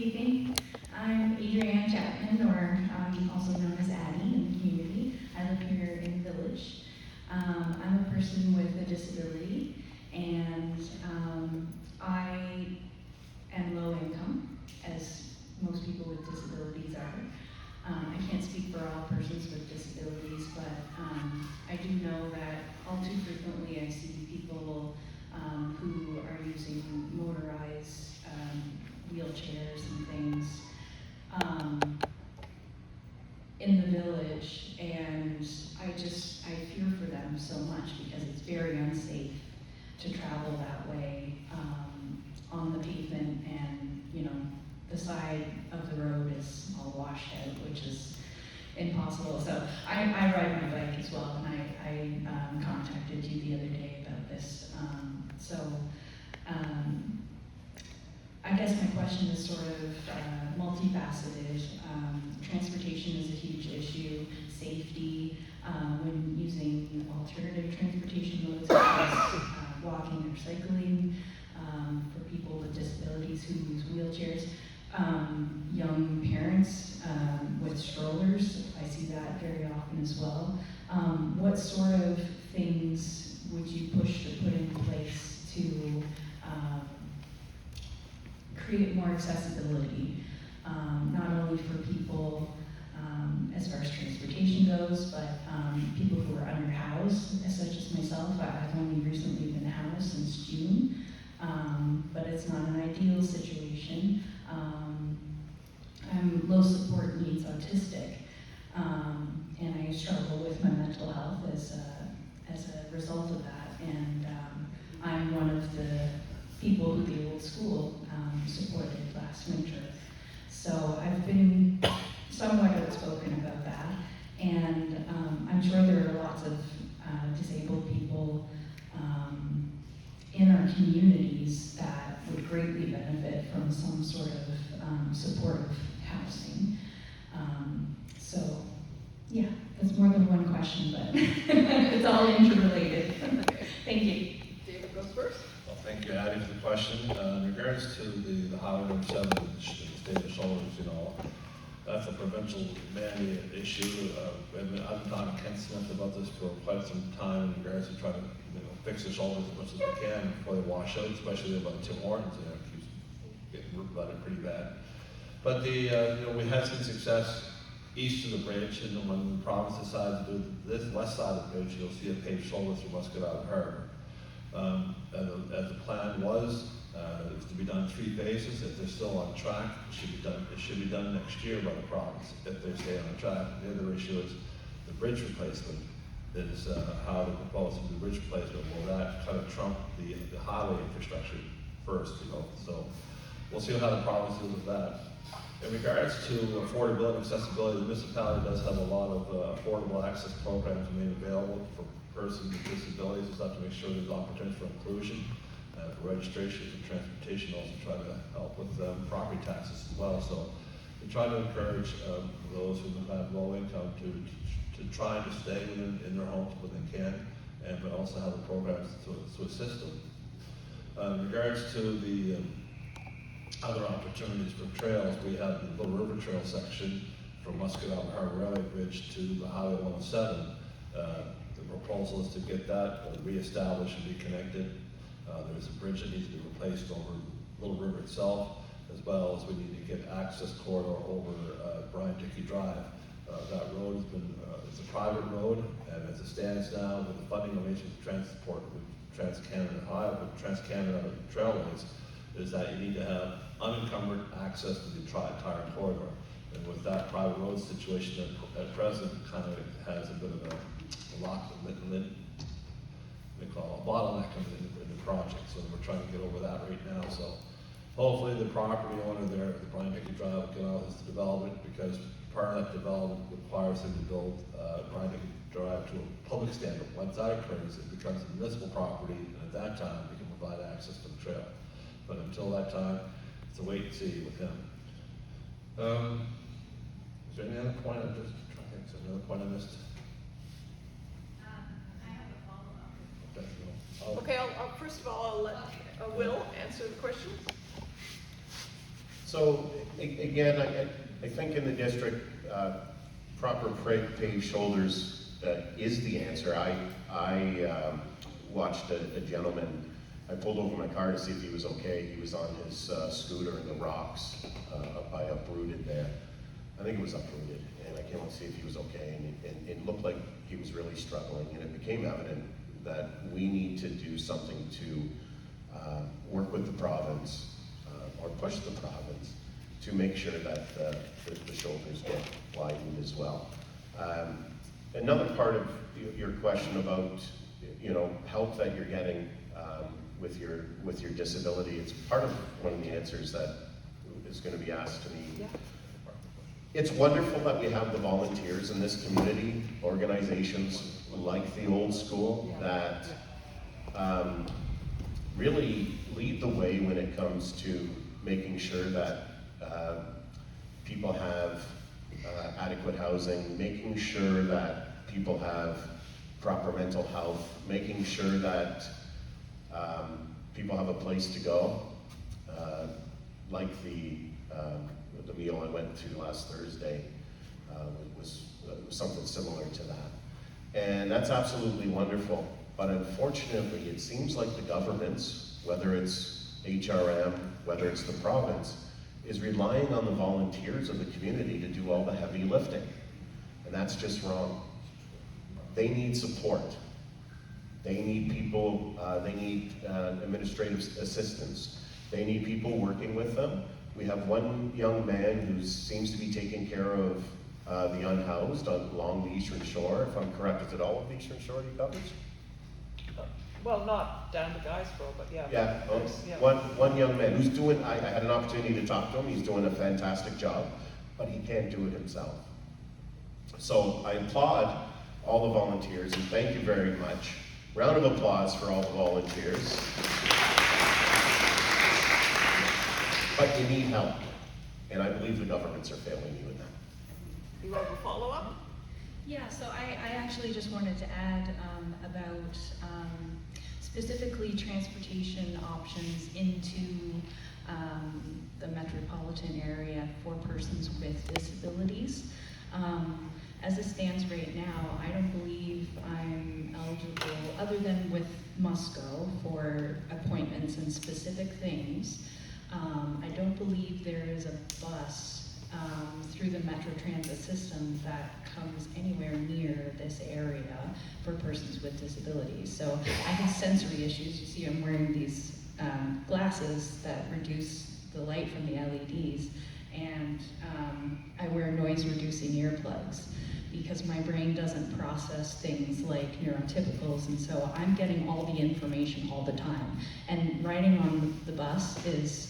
evening. I'm Adrienne Chapman, or also known as Addie in the community. I live here in the village. I'm a person with a disability, and I am low income, as most people with disabilities are. I can't speak for all persons with disabilities, but I do know that all too frequently I see people who are using motorized wheelchairs and things in the village, and I fear for them so much because it's very unsafe to travel that way on the pavement, and the side of the road is all washed out, which is impossible. So I ride my bike as well, and I contacted you the other day about this. I guess my question is sort of multifaceted. Transportation is a huge issue. Safety when using alternative transportation modes such as walking or cycling for people with disabilities who use wheelchairs. Young parents with strollers, I see that very often as well. What sort of things would you push to put in place to create more accessibility, not only for people as far as transportation goes, but people who are underhoused, such as myself. I've only recently been housed since June, but it's not an ideal situation. I'm low support needs autistic, and I struggle with my mental health as a result of that. And I'm one of the people who the old school supported last winter. So I've been somewhat outspoken about that, and I'm sure there are lots of disabled people in our communities that would greatly benefit from some sort of supportive housing. So yeah, that's more than one question, but it's all interrelated. Thank you. David goes first. Well, thank you, Addie, for the question. In regards to the Highway number 7, the state of shoulders, that's a provincial mandate issue. I've been talking to Ken Smith about this for quite some time in regards to trying to fix the shoulders as much as we can before they wash out, especially about Tim Hortons. It keeps getting root flooded pretty bad. But we had some success east of the bridge, and when the province decides to do this west side of the bridge, you'll see a paved shoulder through Muscatine Harbor. As the plan was, it's to be done in 3 phases. If they're still on track, it should be done next year by the province if they stay on track. The other issue is the bridge replacement. Is how to propose to do the bridge replacement. Will that kind of trump the highway infrastructure first? So we'll see how the province deals with that. In regards to affordability and accessibility, the municipality does have a lot of affordable access programs made available for persons with disabilities. It's have to make sure there's opportunities for inclusion, for registration, for transportation. Also try to help with property taxes as well. So we try to encourage those who have low income to try to stay in their homes when they can, but also have the programs to assist them. In regards to the other opportunities for trails, we have the Little River Trail section from Muscatine Harbor Railway Bridge to the Highway 107. The proposal is to get that reestablished and reconnected. There's a bridge that needs to be replaced over Little River itself, as well as we need to get access corridor over Brian Dickey Drive. That road has been, it's a private road, and as it stands now with the funding arrangements with transport with Trans-Canada Trailways, is that you need to have unencumbered access to the entire corridor. And with that private road situation at present, kind of has a bit of a bottleneck in the project. So we're trying to get over that right now. So hopefully the property owner there at the Brian Dickey Drive will get out this development, because part of that development requires them to build Brian Dickey Drive to a public standard. Once that occurs, it becomes a municipal property, and at that time, we can provide access to the trail. But until that time, it's a wait and see with him. Is there any other point? I'm just trying to think. Is there another point I missed? I have a follow-up. Okay, first of all, I'll let Will answer the question. So, again, I think in the district, proper paved shoulders is the answer. I watched a gentleman, I pulled over my car to see if he was okay. He was on his scooter in the rocks up by Uprooted there. I think it was Uprooted, and I came out to see if he was okay, and it looked like he was really struggling, and it became evident that we need to do something to work with the province, or push the province, to make sure that the shoulders get widened as well. Another part of your question about, help that you're getting with your disability, it's part of one of the answers that is going to be asked to me. Yeah. It's wonderful that we have the volunteers in this community, organizations like the Old School that really lead the way when it comes to making sure that people have adequate housing, making sure that people have proper mental health, making sure that people have a place to go, like the meal I went to last Thursday was something similar to that. And that's absolutely wonderful. But unfortunately, it seems like the governments, whether it's HRM, whether it's the province, is relying on the volunteers of the community to do all the heavy lifting. And that's just wrong. They need support. They need people, they need administrative assistance. They need people working with them. We have one young man who seems to be taking care of the unhoused along the Eastern Shore. If I'm correct, is it all of the Eastern Shore he covers? Well, not down to Guysborough, but yeah. Yeah, Yeah. one young man who's doing, I had an opportunity to talk to him, he's doing a fantastic job, but he can't do it himself. So I applaud all the volunteers, and thank you very much. Round of applause for all the volunteers. But you need help, and I believe the governments are failing you in that. You have a follow-up? Yeah, so I actually just wanted to add about specifically transportation options into the metropolitan area for persons with disabilities. As it stands right now, I don't believe I'm eligible, other than with Musco, for appointments and specific things. I don't believe there is a bus through the Metro Transit system that comes anywhere near this area for persons with disabilities. So I have sensory issues. You see I'm wearing these glasses that reduce the light from the LEDs, and I wear noise-reducing earplugs because my brain doesn't process things like neurotypicals, and so I'm getting all the information all the time. And riding on the bus is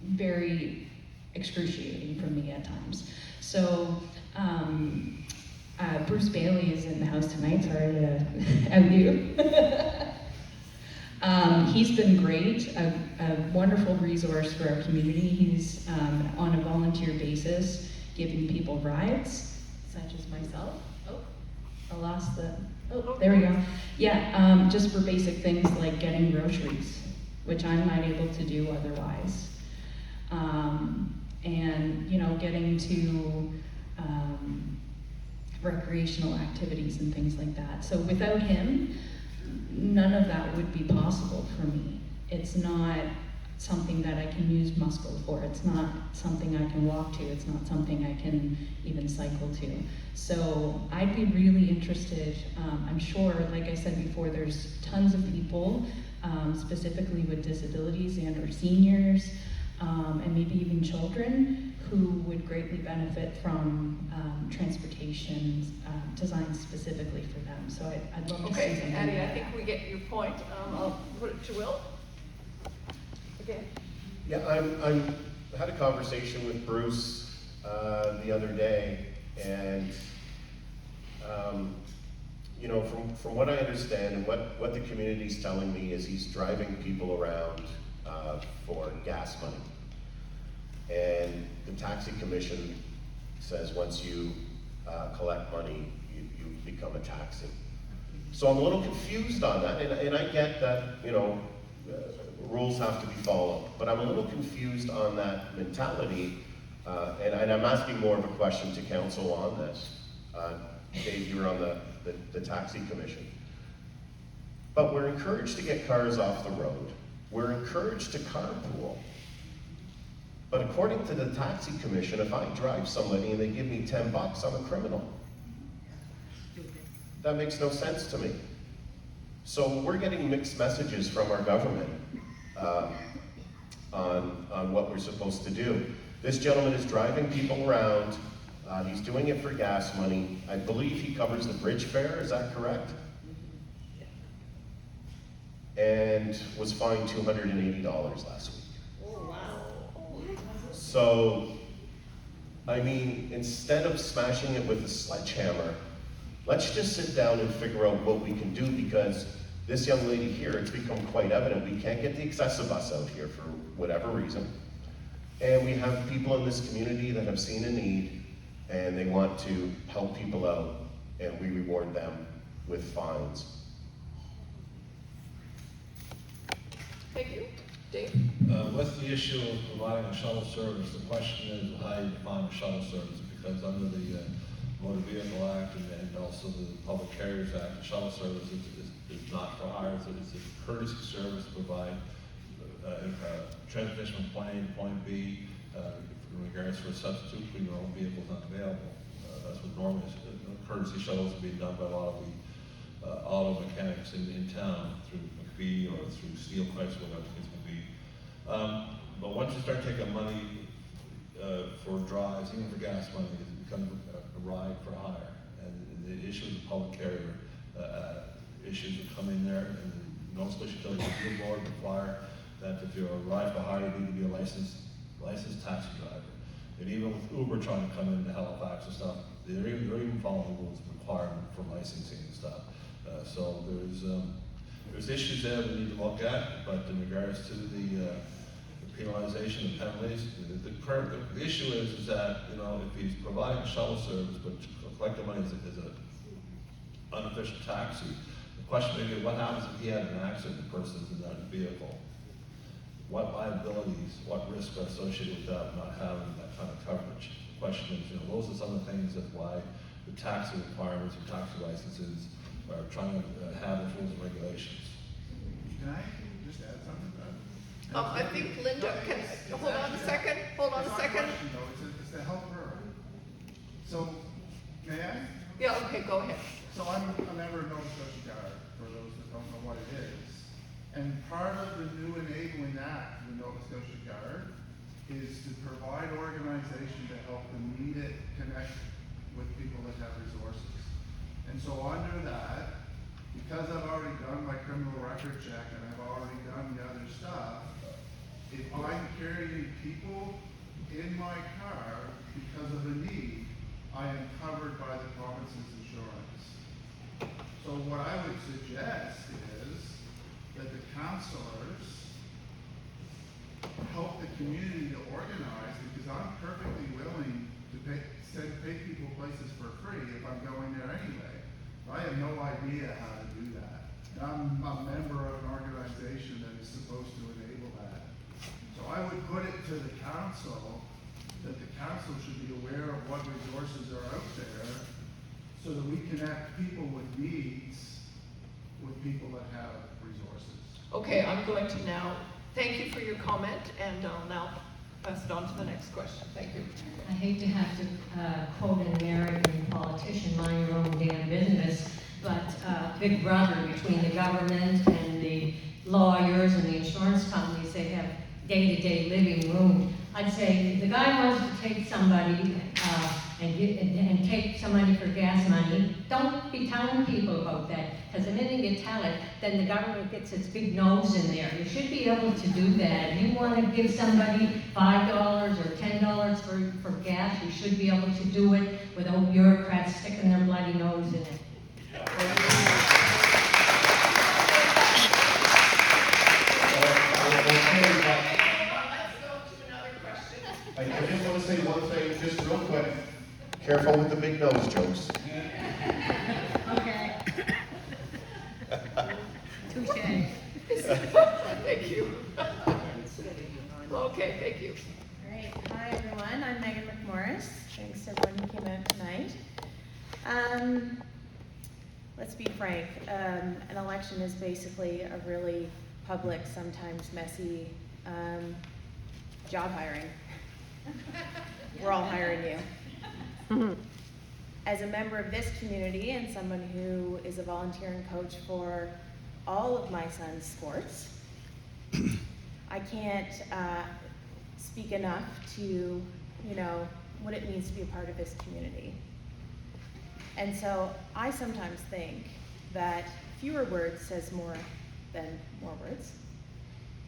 very excruciating for me at times. So Bruce Bailey is in the house tonight, sorry to out you. He's been great, a wonderful resource for our community. He's on a volunteer basis giving people rides, such as myself. Oh, I lost the, oh, there we go. Yeah, just for basic things like getting groceries, which I'm not able to do otherwise. And getting to recreational activities and things like that. So without him, none of that would be possible for me. It's not something that I can use Muscle for. It's not something I can walk to. It's not something I can even cycle to. So I'd be really interested. I'm sure, like I said before, there's tons of people, specifically with disabilities and or seniors, and maybe even children who would greatly benefit from transportation designed specifically for them. So I'd love to see Okay, something Addie, like I that. think we get your point. I'll put it to Will. Again. Yeah, I had a conversation with Bruce the other day, and from what I understand and what the community's telling me is he's driving people around for gas money. And the taxi commission says once you collect money, you become a taxi. So I'm a little confused on that, and I get that, rules have to be followed. But I'm a little confused on that mentality, and I'm asking more of a question to council on this. Dave, you were on the taxi commission. But we're encouraged to get cars off the road. We're encouraged to carpool. But according to the taxi commission, if I drive somebody and they give me 10 bucks, I'm a criminal. That makes no sense to me. So we're getting mixed messages from our government on what we're supposed to do. This gentleman is driving people around. He's doing it for gas money. I believe he covers the bridge fare, is that correct? And was fined $280 last week. Oh, wow. So, I mean, instead of smashing it with a sledgehammer, let's just sit down and figure out what we can do, because this young lady here, it's become quite evident, we can't get the excessive bus out here for whatever reason. And we have people in this community that have seen a need and they want to help people out, and we reward them with fines. Thank you. Dave? With the issue of providing a shuttle service, the question is how you define a shuttle service, because under the Motor Vehicle Act and also the Public Carriers Act, the shuttle service is not for hire. It's a courtesy service to provide transportation from point A to point B in regards for a substitute when your own vehicle is not available. That's what normally is. Courtesy shuttles are being done by a lot of the auto mechanics in town through McPhee or through Steel Price, whatever the case may be. But once you start taking money for drives, even for gas money, it becomes a ride for hire. And the issue of the public carrier issues that come in there, and the Nova Scotia Utility Review Board require that if you're a ride for hire, you need to be a licensed taxi driver. And even with Uber trying to come into Halifax and stuff, they're even following the rules and requirement for licensing and stuff. So there's issues there we need to look at, but in regards to the penalization and penalties, the issue is that, you know, if he's providing a shuttle service but collecting money as an unofficial taxi, the question may be, what happens if he had an accident and the person's in that vehicle? What liabilities, what risks are associated with that not having that kind of coverage? The question is, you know, those are some of the things that why the taxi requirements and taxi licenses are trying to have the rules and regulations. Can I just add something to that? I think Linda can, hold on a second. It's not a question, though. It's to help her. So, may I? Yeah, okay, go ahead. So I'm a member of Nova Scotia Guard, for those that don't know what it is. And part of the new enabling act of the Nova Scotia Guard is to provide organization to help them meet it, connect with people that have resources. And so under that, because I've already done my criminal record check and I've already done the other stuff, if I'm carrying people in my car because of a need, I am covered by the province's insurance. So what I would suggest is that the councillors help the community to organize, because I'm perfectly willing to pay people places for free if I'm going there anyway. I have no idea how to do that. And I'm a member of an organization that is supposed to enable that. So I would put it to the council that the council should be aware of what resources are out there so that we connect people with needs with people that have resources. Okay, I'm going to now, thank you for your comment, and I'll now pass it on to the next question. Thank you. I hate to have to quote an American politician, mind your own damn business, but big brother between the government and the lawyers and the insurance companies, they have day-to-day living room. I'd say the guy wants to take somebody and take somebody for gas money. Don't be telling people about that, because the minute you tell it, then the government gets its big nose in there. You should be able to do that. You want to give somebody $5 or $10 for gas, you should be able to do it without bureaucrats sticking their bloody nose in it. I just want to say one thing, just real quick. Careful with the big nose jokes. Okay. Touche. Thank you. Okay, thank you. All right, hi everyone, I'm Megan McMorris. Thanks to everyone who came out tonight. Let's be frank, an election is basically a really public, sometimes messy, job hiring. We're all hiring you. As a member of this community and someone who is a volunteering coach for all of my son's sports, I can't speak enough to, what it means to be a part of this community. And so I sometimes think that fewer words says more than more words.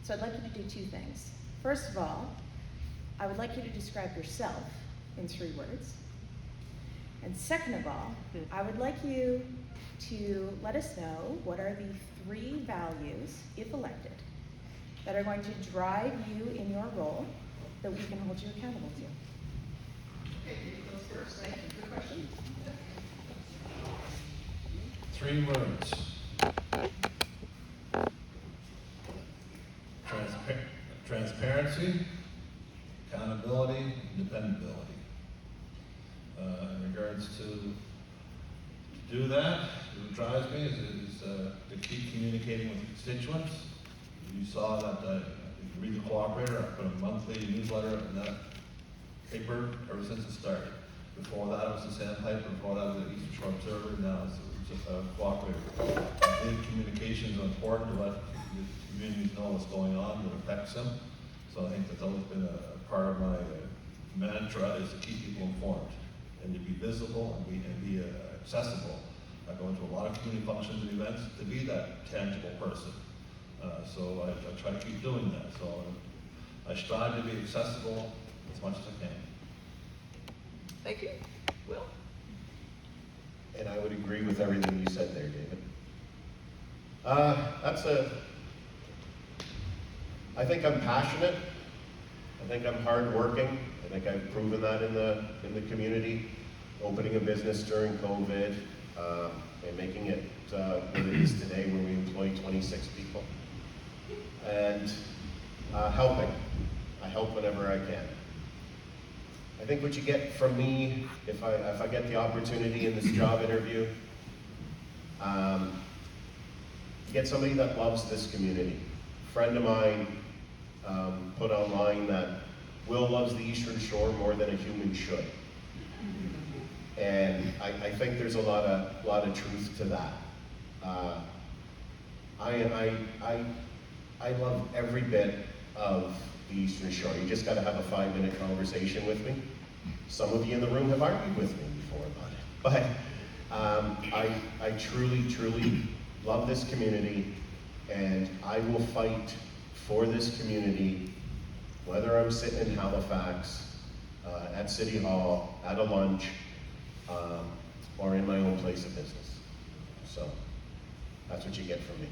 So I'd like you to do two things. First of all, I would like you to describe yourself in 3 words. And second of all, I would like you to let us know what are the 3 values, if elected, that are going to drive you in your role that we can hold you accountable to. Okay, you go first. Thank you for the question. 3 words. Transparency, accountability, and dependability. In regards to do that, what drives me is to keep communicating with constituents. You saw that, if you read the Cooperator, I put a monthly newsletter in that paper ever since it started. Before that, it was the Sandpiper, before that, it was the Eastern Shore Observer, now it's the Cooperator. I think communications are important to let the communities know what's going on that affects them. So I think that's always been a part of my mantra, is to keep people informed and to be visible and be accessible. I go into a lot of community functions and events to be that tangible person. So I try to keep doing that. So I strive to be accessible as much as I can. Thank you. Will? And I would agree with everything you said there, David. I think I'm passionate. I think I'm hardworking. I think I've proven that in the community. Opening a business during COVID and making it what it is today, where we employ 26 people. And helping. I help whenever I can. I think what you get from me, if I get the opportunity in this job interview, you get somebody that loves this community. A friend of mine put online that Will loves the Eastern Shore more than a human should. And I think there's a lot of truth to that. I love every bit of the Eastern Shore. You just got to have a 5-minute conversation with me. Some of you in the room have argued with me before about it. But I truly, truly love this community, and I will fight for this community, whether I'm sitting in Halifax, at City Hall, at a lunch, or in my own place of business. So that's what you get from me.